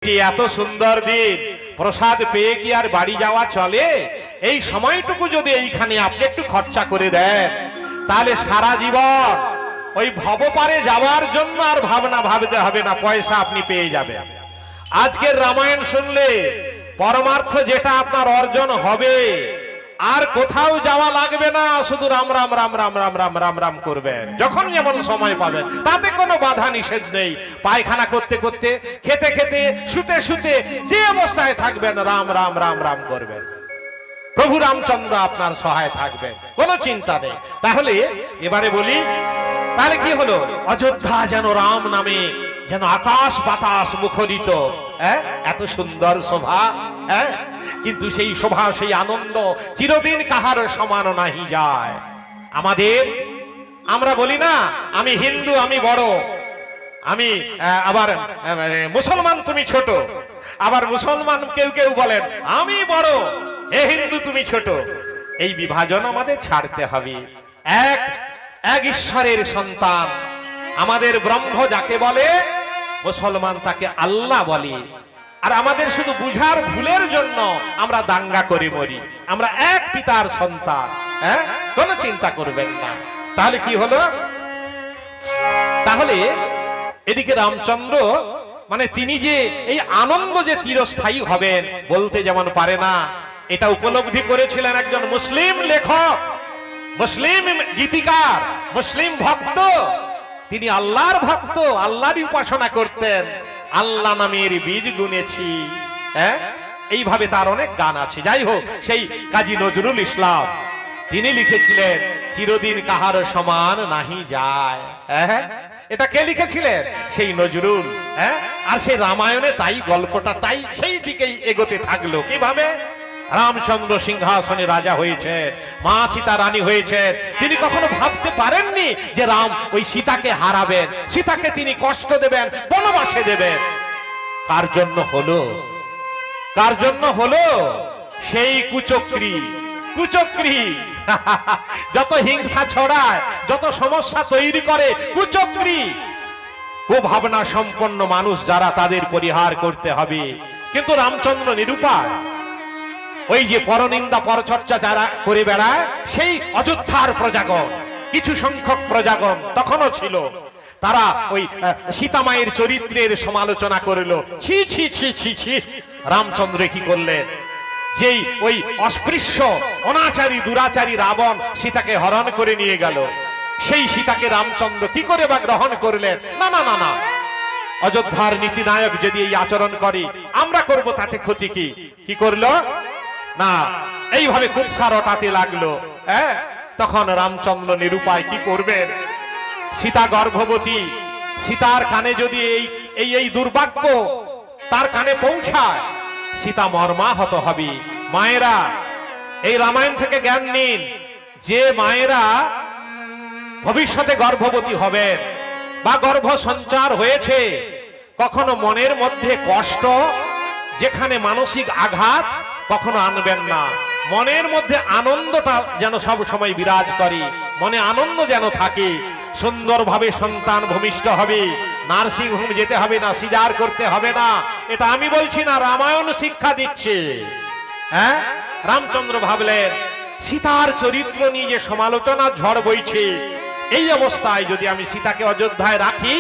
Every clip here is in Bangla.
এত সুন্দর দিন প্রসাদ পেয়ে কি আর বাড়ি যাওয়া চলে? এই সময়টুকু যদি এইখানে আপনি একটু খরচা করে দেন, তাহলে সারা জীবন ওই ভবপারে যাওয়ার জন্য আর ভাবনা ভাবতে হবে না, পয়সা আপনি পেয়ে যাবেন। আজকের রামায়ণ শুনলে পরমার্থ যেটা আপনার অর্জন হবে, আর কোথাও যাওয়া লাগবে না, শুধু রাম রাম রাম রাম রাম রাম রাম রাম করবেন যখন যেমন সময় পাবেন, তাতে কোনো বাধা নিষেধ নেই। পায়খানা করতে করতে, খেতে খেতে, শুতে শুতে, যে অবস্থায় থাকবেন রাম রাম রাম রাম করবেন। প্রভু রামচন্দ্র আপনার সহায় থাকবেন, কোনো চিন্তা নেই। তাহলে এবারে বলি, তাহলে কি হলো? অযোধ্যা যেন রাম নামে যেন আকাশ বাতাস মুখরিত। এত সুন্দর শোভা, কিন্তু সেই শোভা, সেই আনন্দ চিরদিন কাহার সমান নাহি যায়। আমরা বলি না, আমি হিন্দু, আমি বড়, আমি আবার মুসলমান তুমি ছোট, আবার মুসলমান কেউ কেউ বলেন আমি বড়, হে হিন্দু তুমি ছোট। এই বিভাজন আমাদের ছাড়তে হবে। এক ঈশ্বরের সন্তান আমাদের ব্রহ্ম যাকে বলে, মুসলমান তাকে আল্লাহ বলে। আর আমাদের শুধু বুঝার ভুলের জন্য আমরা দাঙ্গা করে মরি। আমরা এক পিতার সন্তান, কোনো চিন্তা করবেন না। তাহলে কি হলো? তাহলে এদিকে রামচন্দ্র মানে তিনি যে এই আনন্দ যে চিরস্থায়ী হবেন বলতে যেমন পারে না, এটা উপলব্ধি করেছিলেন একজন মুসলিম লেখক, মুসলিম গীতিকার, মুসলিম ভক্ত। তিনি আল্লাহর ভক্ত, আল্লাহরই উপাসনা করতেন। আল্লাহ নামের বীজ গুনেছি, এইভাবে তার অনেক গান আছে। যাই হোক, সেই কাজী নজরুল ইসলাম তিনি লিখেছিলেন চিরদিন কাহার সমান নাহি যায়। এটা কে লিখেছিলেন? সেই নজরুল। আর সেই রামায়ণে তাই গল্পটা তাই সেই দিকেই এগোতে থাকলো। কিভাবে? রামচন্দ্র সিংহাসনে রাজা হয়েছে, মা সীতা রানী হয়েছে। তিনি কখনো ভাবতে পারেননি যে রাম ওই সীতাকে হারাবেন, সীতাকে তিনি কষ্ট দেবেন, বনবাসে দেবেন। কার জন্য হলো? কার জন্য হলো? সেই কুচক্রী যত হিংসা ছড়ায়, যত সমস্যা তৈরি করে, কুচক্রী কুভাবনা সম্পন্ন মানুষ যারা, তাদের পরিহার করতে হবে। কিন্তু রামচন্দ্র নিরুপায়। ওই যে পরনিন্দা পরচর্চা যারা করে বেড়ায়, সেই অযোধ্যার প্রজাগণ, কিছু সংখ্যক প্রজাগণ তখনও ছিল, তারা ওই সীতামায়ের চরিত্রের সমালোচনা করলো। ছি ছি ছি ছি ছি, রামচন্দ্র কি করলেন? যেই ওই অস্পৃশ্য অনাচারী দুরাচারী রাবণ সীতাকে হরণ করে নিয়ে গেল, সেই সীতাকে রামচন্দ্র কি করে বা গ্রহণ করলেন? না না না না, অযোধ্যার নীতিনায়ক যদি এই আচরণ করে, আমরা করব, তাতে ক্ষতি কি? কি করলো না, এইভাবে কুৎসা রটাতে লাগলো। তখন রামচন্দ্র নিরুপায়, কি করবেন? সীতা গর্ভবতী, সীতার কানে যদি এই দুর্ভাগ্য তার কানে পৌঁছায়, সীতা মর্মাহত হবে। মায়েরা এই রামায়ণ থেকে জ্ঞান নিন, যে মায়েরা ভবিষ্যতে গর্ভবতী হবেন বা গর্ভ সঞ্চার হয়েছে, কখনো মনের মধ্যে কষ্ট, যেখানে মানসিক আঘাত কখনো আনবেন না। মনের মধ্যে আনন্দটা যেন সব সময় বিরাজ করে, মনে আনন্দ যেন থাকে। সুন্দরভাবে সন্তান ভূমিষ্ঠ হবে, নার্সিং হোম যেতে হবে না, সিজার করতে হবে না। এটা আমি বলছি না, রামায়ণ শিক্ষা দিচ্ছে। রামচন্দ্র ভাবলেন, সীতার চরিত্র নিয়ে যে সমালোচনা ঝড় বইছে, এই অবস্থায় যদি আমি সীতাকে অযোধ্যায় রাখি,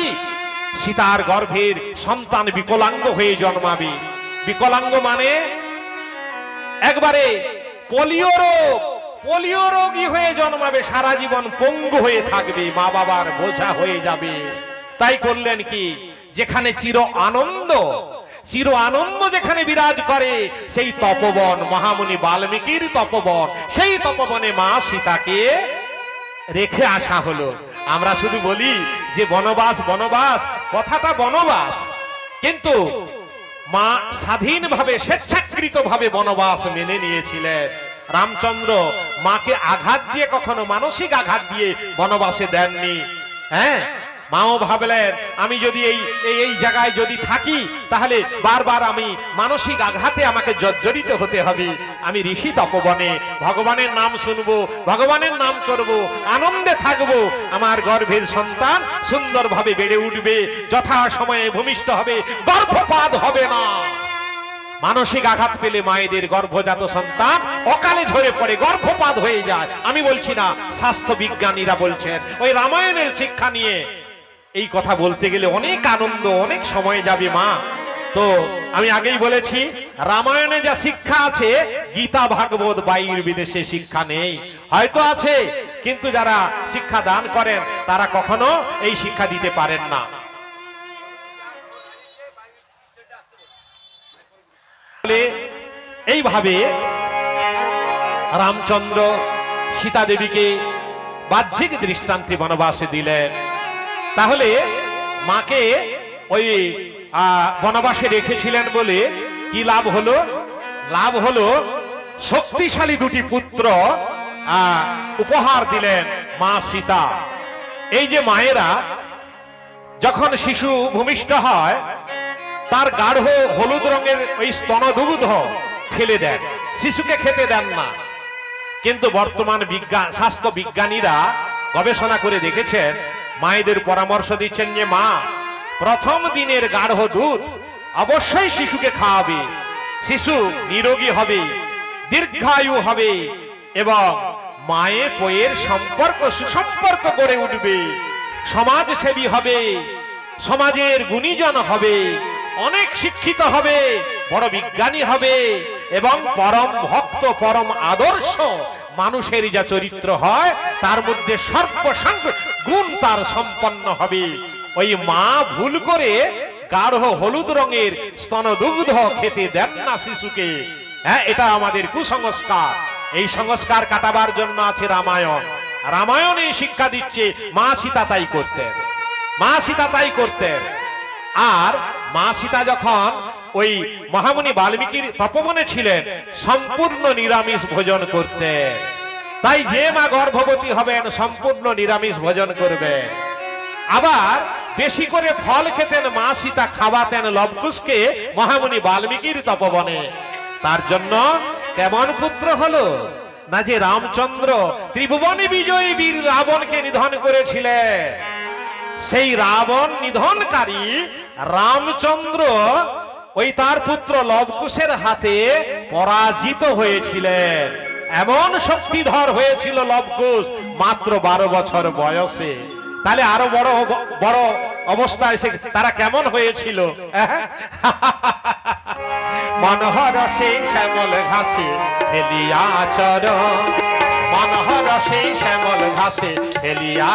সীতার গর্ভের সন্তান বিকলাঙ্গ হয়ে জন্মাবে। বিকলাঙ্গ মানে একবারে পোলিও রোগী হয়ে জন্মাবে, সারা জীবন পঙ্গু হয়ে থাকবে, মা বাবার বোঝা হয়ে যাবে। তাই করলেন কি, যেখানে চির আনন্দ যেখানে বিরাজ করে, সেই তপবন, মহামুনি বাল্মীকির তপবন, সেই তপবনে মা সীতাকে রেখে আসা হলো। আমরা শুধু বলি যে বনবাস বনবাস, কথাটা বনবাস, কিন্তু মা স্বাধীনভাবে স্বেচ্ছাকৃতভাবে বনবাস মেনে নিয়েছিলেন। রামচন্দ্র মাকে আঘাত দিয়ে, কখনো মানসিক আঘাত দিয়ে বনবাসে দেননি। মাও ভাবলেন আমি যদি এই জায়গায় যদি থাকি তাহলে বারবার আমি মানসিক আঘাতে আমাকে জর্জরিত হতে হবে। আমি ঋষি তপবনে ভগবানের নাম শুনবো, ভগবানের নাম করব, আনন্দে থাকবো। আমার গর্ভের সন্তান সুন্দরভাবে বেড়ে উঠবে, যথা সময়ে ভূমিষ্ঠ হবে, গর্ভপাত হবে না। মানসিক আঘাত পেলে মায়েদের গর্ভজাত সন্তান অকালে ঝরে পড়ে, গর্ভপাত হয়ে যায়। আমি বলছি না, স্বাস্থ্য বিজ্ঞানীরা বলছেন। ওই রামায়ণের শিক্ষা নিয়ে এই কথা বলতে গেলে অনেক আনন্দ, অনেক সময় যাবে মা। তো আমি আগেই বলেছি, রামায়ণে যা শিক্ষা আছে গীতা ভাগবত বাইর বিদেশে শিক্ষা নেই। হয়তো আছে, কিন্তু যারা শিক্ষা দান করেন তারা কখনো এই শিক্ষা দিতে পারেন না। এইভাবে রামচন্দ্র সীতা দেবীকে বাহ্যিক দৃষ্টান্তে বনবাসে দিলেন। তাহলে মাকে ওই বনবাসে রেখেছিলেন বলে কি লাভ হলো? লাভ হলো শক্তিশালী দুটি পুত্র উপহার দিলেন মা সীতা। এই যে মায়েরা যখন শিশু ভূমিষ্ঠ হয় তার গাঢ় হলুদ রঙের ওই স্তনদুগ্ধ ফেলে দেন, শিশুকে খেতে দেন না। কিন্তু বর্তমান স্বাস্থ্য বিজ্ঞানীরা গবেষণা করে দেখেছেন, মায়েদের পরামর্শ দিচ্ছেন যে মা প্রথম দিনের গাঢ় দুধ অবশ্যই শিশুকে খাওয়াবে। শিশু নিরোগী হবে, দীর্ঘায়ু হবে এবং মায়ে পয়ের সুসম্পর্ক গড়ে উঠবে, সমাজসেবী হবে, সমাজের গুণীজন হবে, অনেক শিক্ষিত হবে, বড় বিজ্ঞানী হবে এবং পরম ভক্ত, পরম আদর্শ মানুষের যা চরিত্র হয় তার মধ্যে সর্বসংগ গুণ তার সম্পন্ন হবে। ওই মা ভুল করে গাঢ় হলুদ রঙের স্তনদুগ্ধ খেতে দেন না শিশুকে। হ্যাঁ, এটা আমাদের কুসংস্কার। এই সংস্কার কাটাবার জন্য আছে রামায়ণ। রামায়ণে শিক্ষা দিচ্ছে, মা সীতা তাই করতেন, মা সীতা তাই করতেন। আর মা সীতা যখন ওই মহামুনি বাল্মীকির তপবনে ছিলেন সম্পূর্ণ নিরামিষ ভোজন করতেন। তাই যে মা গর্ভবতী হবেন সম্পূর্ণ নিরামিষ ভোজন করবেন। আবার বেশি করে ফল খেতেন মা সীতা, খাওয়াতেন লবকুশকে মহামুনি বাল্মীকির তপবনে। তার জন্য কেমন পুত্র হলো না, যে রামচন্দ্র ত্রিভুবনে বিজয়ী বীর রাবণকে নিধন করেছিলেন, সেই রাবণ নিধনকারী রামচন্দ্র ওই তার পুত্র লবকুশের হাতে পরাজিত হয়েছিলেন। এমন শক্তিধর হয়েছিল লবকুশ মাত্র 12 বছর বয়সে। তাহলে আরো বড় বড় অবস্থায় তারা কেমন হয়েছিল? মনোহরসে শ্যামল ঘাসে ফেলিয়া চরণ, মনোহরসে শ্যামল ঘাসে ফেলিয়া